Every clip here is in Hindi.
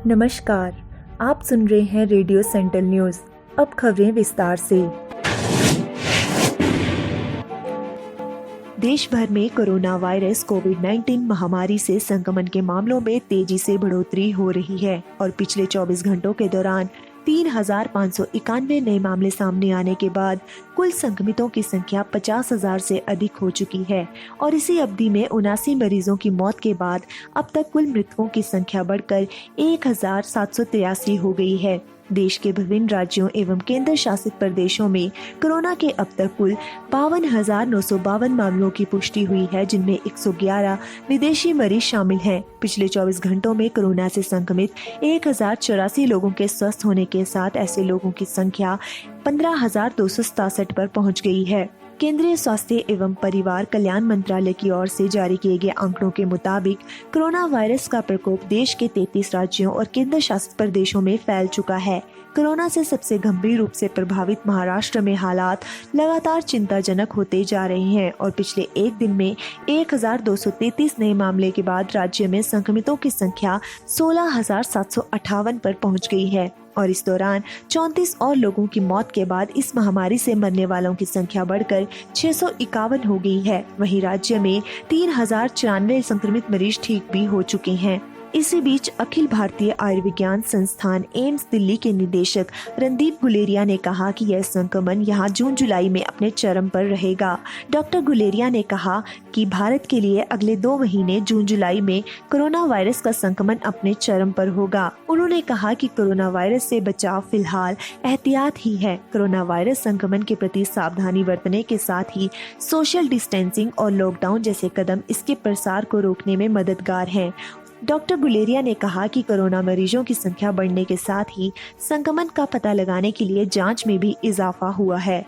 नमस्कार, आप सुन रहे हैं रेडियो सेंट्रल न्यूज। अब खबरें विस्तार से। देश भर में कोरोना वायरस कोविड-19 महामारी से संक्रमण के मामलों में तेजी से बढ़ोतरी हो रही है और पिछले 24 घंटों के दौरान 3,591 नए मामले सामने आने के बाद कुल संक्रमितों की संख्या 50,000 से अधिक हो चुकी है और इसी अवधि में 79 मरीजों की मौत के बाद अब तक कुल मृतकों की संख्या बढ़कर 1,783 हो गई है। देश के विभिन्न राज्यों एवं केंद्र शासित प्रदेशों में कोरोना के अब तक कुल 52,952 मामलों की पुष्टि हुई है, जिनमें 111 विदेशी मरीज शामिल हैं। पिछले 24 घंटों में कोरोना से संक्रमित 1,084 लोगों के स्वस्थ होने के साथ ऐसे लोगों की संख्या 15,267 पर पहुंच गई है। केंद्रीय स्वास्थ्य एवं परिवार कल्याण मंत्रालय की ओर से जारी किए गए आंकड़ों के मुताबिक कोरोना वायरस का प्रकोप देश के 33 राज्यों और केंद्र शासित प्रदेशों में फैल चुका है। कोरोना से सबसे गंभीर रूप से प्रभावित महाराष्ट्र में हालात लगातार चिंताजनक होते जा रहे हैं और पिछले एक दिन में 1,233 नए मामले के बाद राज्य में संक्रमितों की संख्या 16,758 पर पहुंच गई है और इस दौरान 34 और लोगों की मौत के बाद इस महामारी से मरने वालों की संख्या बढ़कर 651 हो गई है। वहीं राज्य में 3,094 संक्रमित मरीज ठीक भी हो चुके हैं। इसी बीच अखिल भारतीय आयुर्विज्ञान संस्थान एम्स दिल्ली के निदेशक रणदीप गुलेरिया ने कहा कि यह संक्रमण यहां जून जुलाई में अपने चरम पर रहेगा। डॉक्टर गुलेरिया ने कहा कि भारत के लिए अगले 2 महीने जून जुलाई में कोरोना वायरस का संक्रमण अपने चरम पर होगा। उन्होंने कहा कि कोरोना वायरस से बचाव फिलहाल एहतियात ही है। कोरोना वायरस संक्रमण के प्रति सावधानी बरतने के साथ ही सोशल डिस्टेंसिंग और लॉकडाउन जैसे कदम इसके प्रसार को रोकने में मददगार हैं। डॉक्टर गुलेरिया ने कहा कि कोरोना मरीजों की संख्या बढ़ने के साथ ही संक्रमण का पता लगाने के लिए जांच में भी इजाफा हुआ है।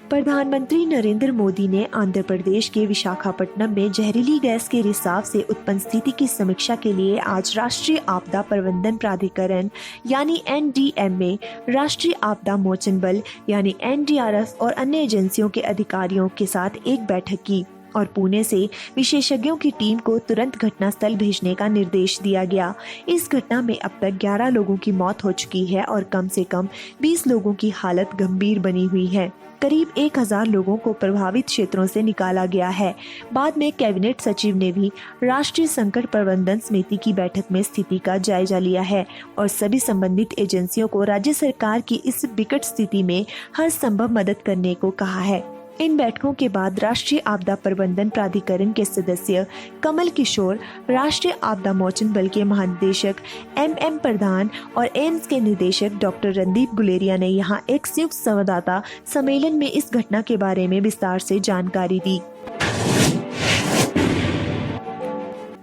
प्रधानमंत्री नरेंद्र मोदी ने आंध्र प्रदेश के विशाखापट्टनम में जहरीली गैस के रिसाव से उत्पन्न स्थिति की समीक्षा के लिए आज राष्ट्रीय आपदा प्रबंधन प्राधिकरण यानी NDMA, राष्ट्रीय आपदा मोचन बल यानी NDRF और अन्य एजेंसियों के अधिकारियों के साथ एक बैठक की और पुणे से विशेषज्ञों की टीम को तुरंत घटनास्थल भेजने का निर्देश दिया गया। इस घटना में अब तक 11 लोगों की मौत हो चुकी है और कम से कम 20 लोगों की हालत गंभीर बनी हुई है। करीब 1,000 लोगों को प्रभावित क्षेत्रों से निकाला गया है। बाद में कैबिनेट सचिव ने भी राष्ट्रीय संकट प्रबंधन समिति की बैठक में स्थिति का जायजा लिया है और सभी संबंधित एजेंसियों को राज्य सरकार की इस विकट स्थिति में हर संभव मदद करने को कहा है। इन बैठकों के बाद राष्ट्रीय आपदा प्रबंधन प्राधिकरण के सदस्य कमल किशोर, राष्ट्रीय आपदा मोचन बल के महानिदेशक MM प्रधान और एम्स के निदेशक डॉक्टर रणदीप गुलेरिया ने यहां एक संयुक्त संवाददाता सम्मेलन में इस घटना के बारे में विस्तार से जानकारी दी।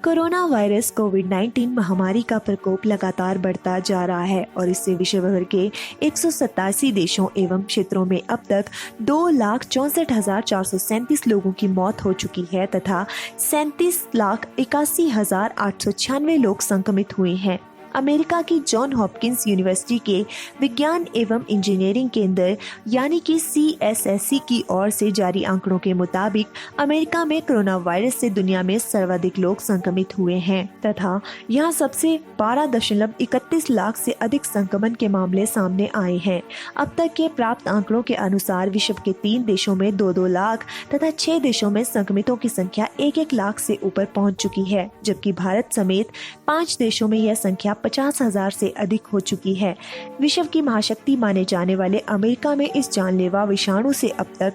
कोरोना वायरस कोविड-19 महामारी का प्रकोप लगातार बढ़ता जा रहा है और इससे विश्व भर के 187 देशों एवं क्षेत्रों में अब तक 2,64,437 लोगों की मौत हो चुकी है तथा 37,81,896 लोग संक्रमित हुए हैं। अमेरिका की जॉन हॉपकिंस यूनिवर्सिटी के विज्ञान एवं इंजीनियरिंग केंद्र यानी कि CSSC की ओर से जारी आंकड़ों के मुताबिक अमेरिका में कोरोना वायरस से दुनिया में सर्वाधिक लोग संक्रमित हुए हैं तथा यहां सबसे 12.31 लाख से अधिक संक्रमण के मामले सामने आए हैं। अब तक के प्राप्त आंकड़ों के अनुसार विश्व के 3 देशों में 2-2 लाख तथा 6 देशों में संक्रमितों की संख्या 1-1 लाख से ऊपर पहुंच चुकी है, जबकि भारत समेत 5 देशों में यह संख्या 50,000 से अधिक हो चुकी है। विश्व की महाशक्ति माने जाने वाले अमेरिका में इस जानलेवा विषाणु से अब तक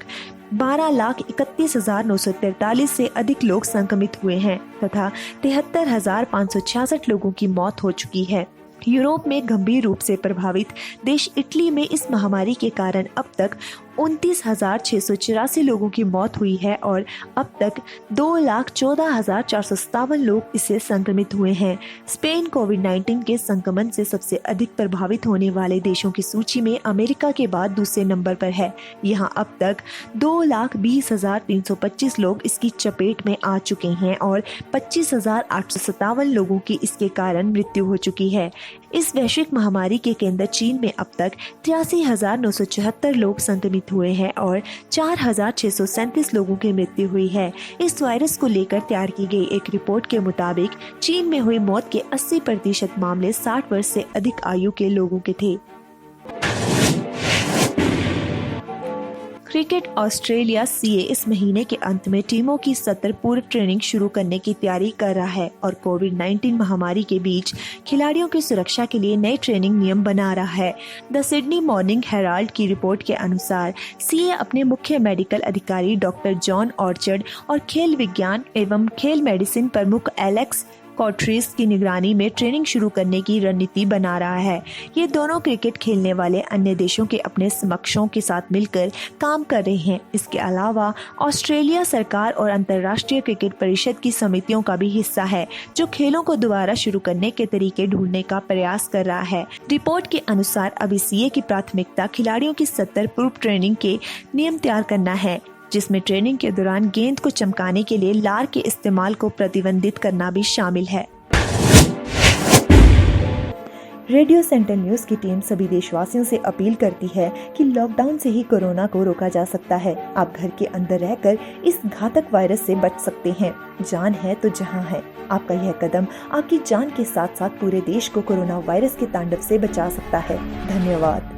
12,31,943 से अधिक लोग संक्रमित हुए हैं तथा 73,566 लोगों की मौत हो चुकी है। यूरोप में गंभीर रूप से प्रभावित देश इटली में इस महामारी के कारण अब तक 29,684 लोगों की मौत हुई है और अब तक 2,14,457 लोग इससे संक्रमित हुए हैं। स्पेन कोविड-19 के संक्रमण से सबसे अधिक प्रभावित होने वाले देशों की सूची में अमेरिका के बाद दूसरे नंबर पर है। यहां अब तक 2,20,325 लोग इसकी चपेट में आ चुके हैं और 25,857 लोगों की इसके कारण मृत्यु हो चुकी है। इस वैश्विक महामारी के केंद्र चीन में अब तक 83,974 लोग संक्रमित हुए हैं और 4,637 लोगों की मृत्यु हुई है। इस वायरस को लेकर तैयार की गई एक रिपोर्ट के मुताबिक चीन में हुई मौत के 80% मामले 60 वर्ष से अधिक आयु के लोगों के थे। क्रिकेट ऑस्ट्रेलिया सीए इस महीने के अंत में टीमों की सत्र पूर्व ट्रेनिंग शुरू करने की तैयारी कर रहा है और कोविड-19 महामारी के बीच खिलाड़ियों की सुरक्षा के लिए नए ट्रेनिंग नियम बना रहा है। द सिडनी मॉर्निंग हेराल्ड की रिपोर्ट के अनुसार सीए अपने मुख्य मेडिकल अधिकारी डॉक्टर जॉन ऑर्चर्ड और खेल विज्ञान एवं खेल मेडिसिन प्रमुख एलेक्स कॉट्रिस की निगरानी में ट्रेनिंग शुरू करने की रणनीति बना रहा है। ये दोनों क्रिकेट खेलने वाले अन्य देशों के अपने समकक्षों के साथ मिलकर काम कर रहे हैं। इसके अलावा ऑस्ट्रेलिया सरकार और अंतर्राष्ट्रीय क्रिकेट परिषद की समितियों का भी हिस्सा है, जो खेलों को दोबारा शुरू करने के तरीके ढूंढने का प्रयास कर रहा है। रिपोर्ट के अनुसार अभी सीए की प्राथमिकता खिलाड़ियों की सत्र पूर्व ट्रेनिंग के नियम तैयार करना है, जिसमें ट्रेनिंग के दौरान गेंद को चमकाने के लिए लार के इस्तेमाल को प्रतिबंधित करना भी शामिल है। रेडियो सेंटर न्यूज की टीम सभी देशवासियों से अपील करती है कि लॉकडाउन से ही कोरोना को रोका जा सकता है। आप घर के अंदर रहकर इस घातक वायरस से बच सकते हैं। जान है तो जहां है। आपका यह कदम आपकी जान के साथ साथ पूरे देश को कोरोना वायरस के तांडव से बचा सकता है। धन्यवाद।